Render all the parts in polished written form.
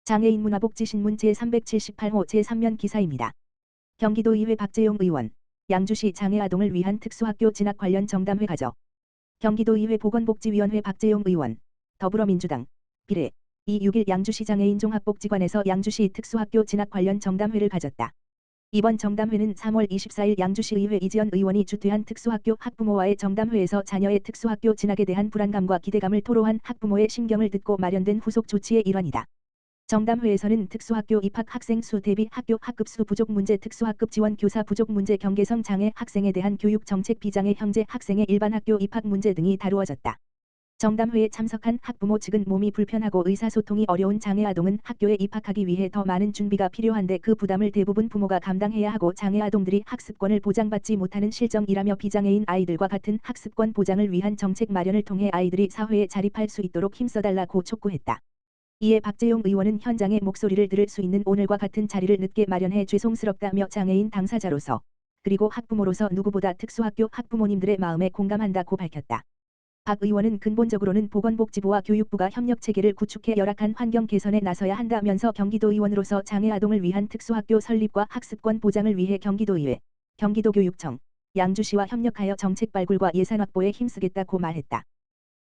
장애인 문화복지신문 제378호 제3면 기사입니다. 경기도의회 박재용 의원, 양주시 장애아동을 위한 특수학교 진학 관련 정담회 가져. 경기도의회 보건복지위원회 박재용 의원, 더불어민주당, 비례, 261 양주시 장애인 종합복지관에서 양주시 특수학교 진학 관련 정담회를 가졌다. 이번 정담회는 3월 24일 양주시의회 이지연 의원이 주최한 특수학교 학부모와의 정담회에서 자녀의 특수학교 진학에 대한 불안감과 기대감을 토로한 학부모의 심경을 듣고 마련된 후속 조치의 일환이다. 정담회에서는 특수학교 입학 학생 수 대비 학교 학급 수 부족 문제, 특수학급 지원 교사 부족 문제, 경계성 장애 학생에 대한 교육 정책, 비장애 형제 학생의 일반 학교 입학 문제 등이 다루어졌다. 정담회에 참석한 학부모 측은 몸이 불편하고 의사소통이 어려운 장애아동은 학교에 입학하기 위해 더 많은 준비가 필요한데 그 부담을 대부분 부모가 감당해야 하고 장애아동들이 학습권을 보장받지 못하는 실정이라며 비장애인 아이들과 같은 학습권 보장을 위한 정책 마련을 통해 아이들이 사회에 자립할 수 있도록 힘써달라고 촉구했다. 이에 박재용 의원은 현장의 목소리를 들을 수 있는 오늘과 같은 자리를 늦게 마련해 죄송스럽다며 장애인 당사자로서 그리고 학부모로서 누구보다 특수학교 학부모님들의 마음에 공감한다고 밝혔다. 박 의원은 근본적으로는 보건복지부와 교육부가 협력체계를 구축해 열악한 환경 개선에 나서야 한다면서 경기도의원으로서 장애아동을 위한 특수학교 설립과 학습권 보장을 위해 경기도의회, 경기도교육청, 양주시와 협력하여 정책 발굴과 예산 확보에 힘쓰겠다고 말했다.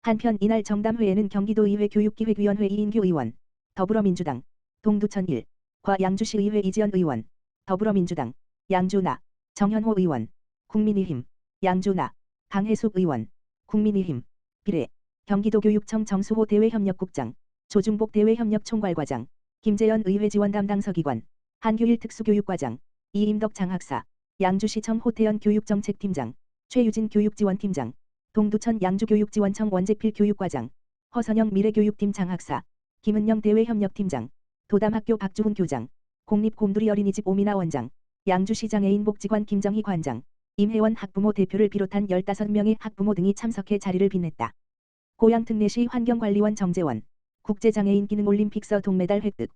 한편 이날 정담회에는 경기도의회 교육기획위원회 이인규 의원, 더불어민주당, 동두천 1과 양주시의회 이지연 의원, 더불어민주당, 양주나, 정현호 의원, 국민의힘, 양주나, 강혜숙 의원, 국민의힘, 비례, 경기도교육청 정수호 대외협력국장, 조중복 대외협력총괄과장, 김재현 의회 지원 담당 서기관, 한규일 특수교육과장, 이임덕 장학사, 양주시청 호태연 교육정책팀장, 최유진 교육지원팀장, 동두천 양주교육지원청 원재필 교육과장, 허선영 미래교육팀 장학사, 김은영 대외협력팀장, 도담학교 박주훈 교장, 공립곰두리 어린이집 오미나 원장, 양주시 장애인복지관 김정희 관장, 임혜원 학부모 대표를 비롯한 15명의 학부모 등이 참석해 자리를 빛냈다. 고양특례시 환경관리원 정재원, 국제장애인 기능올림픽서 동메달 획득.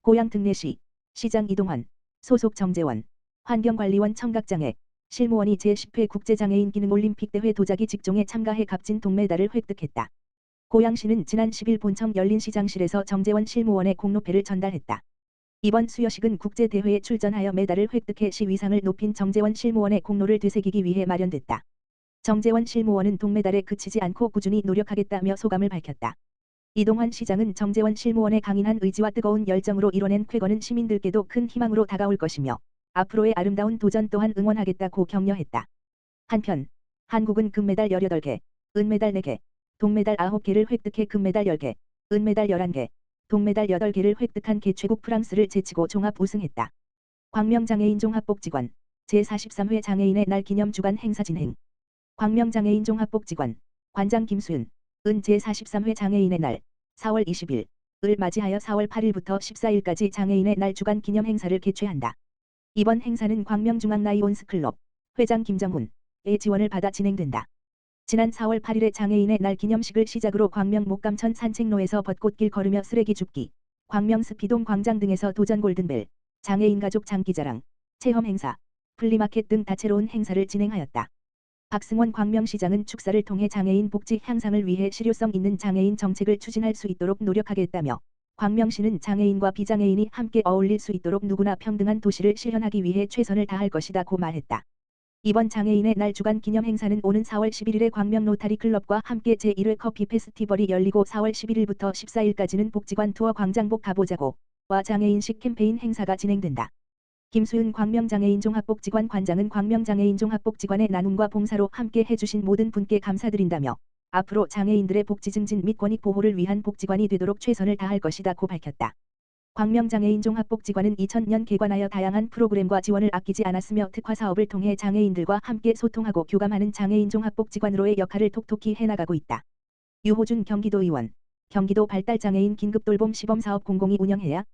고양특례시, 시장 이동환, 소속 정재원, 환경관리원 청각장애, 실무원이 제10회 국제장애인 기능올림픽 대회 도자기 직종에 참가해 값진 동메달을 획득했다. 고양시는 지난 10일 본청 열린 시장실에서 정재원 실무원의 공로패를 전달했다. 이번 수여식은 국제대회에 출전하여 메달을 획득해 시 위상을 높인 정재원 실무원의 공로를 되새기기 위해 마련됐다. 정재원 실무원은 동메달에 그치지 않고 꾸준히 노력하겠다며 소감을 밝혔다. 이동환 시장은 정재원 실무원의 강인한 의지와 뜨거운 열정으로 이뤄낸 쾌거는 시민들께도 큰 희망으로 다가올 것이며 앞으로의 아름다운 도전 또한 응원하겠다고 격려했다. 한편 한국은 금메달 18개, 은메달 4개, 동메달 9개를 획득해 금메달 10개, 은메달 11개, 동메달 8개를 획득한 개최국 프랑스를 제치고 종합 우승했다. 광명장애인 종합복지관 제43회 장애인의 날 기념 주간 행사 진행. 광명장애인 종합복지관 관장 김수은 은 제43회 장애인의 날 4월 20일을 맞이하여 4월 8일부터 14일까지 장애인의 날 주간 기념 행사를 개최한다. 이번 행사는 광명중앙라이온스클럽 회장 김정훈의 지원을 받아 진행된다. 지난 4월 8일에 장애인의 날 기념식을 시작으로 광명 목감천 산책로에서 벚꽃길 걸으며 쓰레기 줍기, 광명 스피돔 광장 등에서 도전 골든벨, 장애인 가족 장기자랑, 체험 행사, 플리마켓 등 다채로운 행사를 진행하였다. 박승원 광명시장은 축사를 통해 장애인 복지 향상을 위해 실효성 있는 장애인 정책을 추진할 수 있도록 노력하겠다며 광명시는 장애인과 비장애인이 함께 어울릴 수 있도록 누구나 평등한 도시를 실현하기 위해 최선을 다할 것이다고 말했다. 이번 장애인의 날 주간 기념 행사는 오는 4월 11일에 광명 로타리 클럽과 함께 제1회 커피 페스티벌이 열리고 4월 11일부터 14일까지는 복지관 투어 광장복 가보자고 와 장애인식 캠페인 행사가 진행된다. 김수은 광명장애인 종합복지관 관장은 광명장애인 종합복지관의 나눔과 봉사로 함께 해주신 모든 분께 감사드린다며 앞으로 장애인들의 복지 증진 및 권익 보호를 위한 복지관이 되도록 최선을 다할 것이다고 밝혔다. 광명장애인 종합복지관은 2000년 개관하여 다양한 프로그램과 지원을 아끼지 않았으며 특화 사업을 통해 장애인들과 함께 소통하고 교감하는 장애인 종합복지관으로의 역할을 톡톡히 해나가고 있다. 유호준 경기도의원, 경기도 발달장애인 긴급돌봄 시범사업 공공이 운영해야.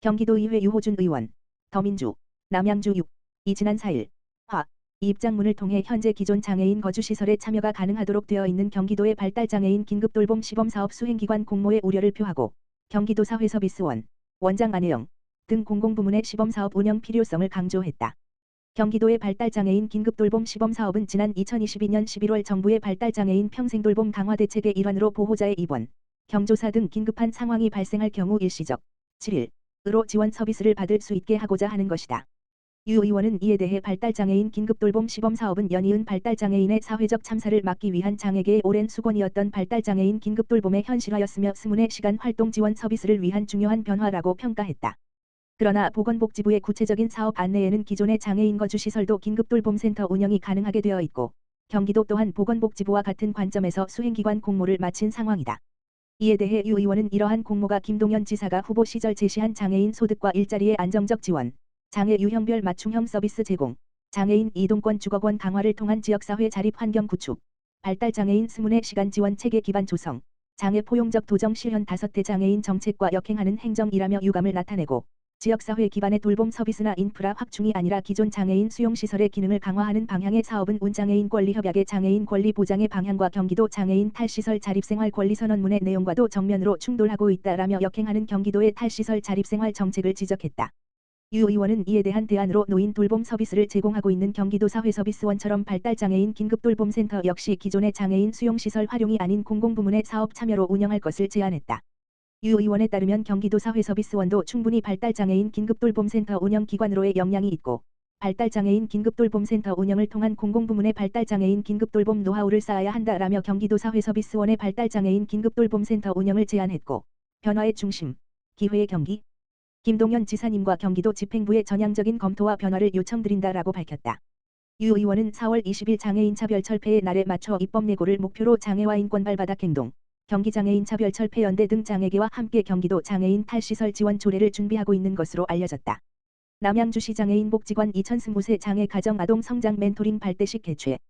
경기도의회 유호준 의원, 더민주, 남양주 6이 지난 4일 이 입장문을 통해 현재 기존 장애인 거주시설에 참여가 가능하도록 되어 있는 경기도의 발달장애인 긴급돌봄 시범사업 수행기관 공모의 우려를 표하고 경기도사 회서비스원, 원장 안혜영 등 공공부문의 시범사업 운영 필요성을 강조했다. 경기도의 발달장애인 긴급돌봄 시범사업은 지난 2022년 11월 정부의 발달장애인 평생돌봄 강화 대책의 일환으로 보호자의 입원, 경조사 등 긴급한 상황이 발생할 경우 일시적, 7일으로 지원 서비스를 받을 수 있게 하고자 하는 것이다. 유 의원은 이에 대해 발달장애인 긴급돌봄 시범사업은 연이은 발달장애인의 사회적 참사를 막기 위한 장애계의 오랜 수건이었던 발달장애인 긴급돌봄의 현실화였으며 스문의 시간 활동 지원 서비스를 위한 중요한 변화라고 평가했다. 그러나 보건복지부의 구체적인 사업 안내에는 기존의 장애인 거주시설도 긴급돌봄센터 운영이 가능하게 되어 있고 경기도 또한 보건복지부와 같은 관점에서 수행기관 공모를 마친 상황이다. 이에 대해 유 의원은 이러한 공모가 김동연 지사가 후보 시절 제시한 장애인 소득과 일자리의 안정적 지원, 장애 유형별 맞춤형 서비스 제공, 장애인 이동권 주거권 강화를 통한 지역사회 자립 환경 구축, 발달장애인 스문의 시간 지원 체계 기반 조성, 장애 포용적 도정 실현 5대 장애인 정책과 역행하는 행정이라며 유감을 나타내고 지역사회 기반의 돌봄 서비스나 인프라 확충이 아니라 기존 장애인 수용시설의 기능을 강화하는 방향의 사업은 운장애인 권리협약의 장애인 권리 보장의 방향과 경기도 장애인 탈시설 자립생활 권리선언문의 내용과도 정면으로 충돌하고 있다라며 역행하는 경기도의 탈시설 자립생활 정책을 지적했다. 유 의원은 이에 대한 대안으로 노인 돌봄 서비스를 제공하고 있는 경기도 사회서비스원처럼 발달장애인 긴급돌봄센터 역시 기존의 장애인 수용시설 활용이 아닌 공공부문의 사업 참여로 운영할 것을 제안했다. 유 의원에 따르면 경기도 사회서비스원도 충분히 발달장애인 긴급돌봄센터 운영기관으로의 역량이 있고 발달장애인 긴급돌봄센터 운영을 통한 공공부문의 발달장애인 긴급돌봄 노하우를 쌓아야 한다라며 경기도 사회서비스원의 발달장애인 긴급돌봄센터 운영을 제안했고 변화의 중심, 기회의 경기, 김동연 지사님과 경기도 집행부의 전향적인 검토와 변화를 요청드린다라고 밝혔다. 유 의원은 4월 20일 장애인 차별철폐의 날에 맞춰 입법 예고를 목표로 장애와 인권 발바닥 행동, 경기장애인 차별철폐연대 등 장애계와 함께 경기도 장애인 탈시설 지원 조례를 준비하고 있는 것으로 알려졌다. 남양주시 장애인 복지관 2020세 장애 가정 아동 성장 멘토링 발대식 개최.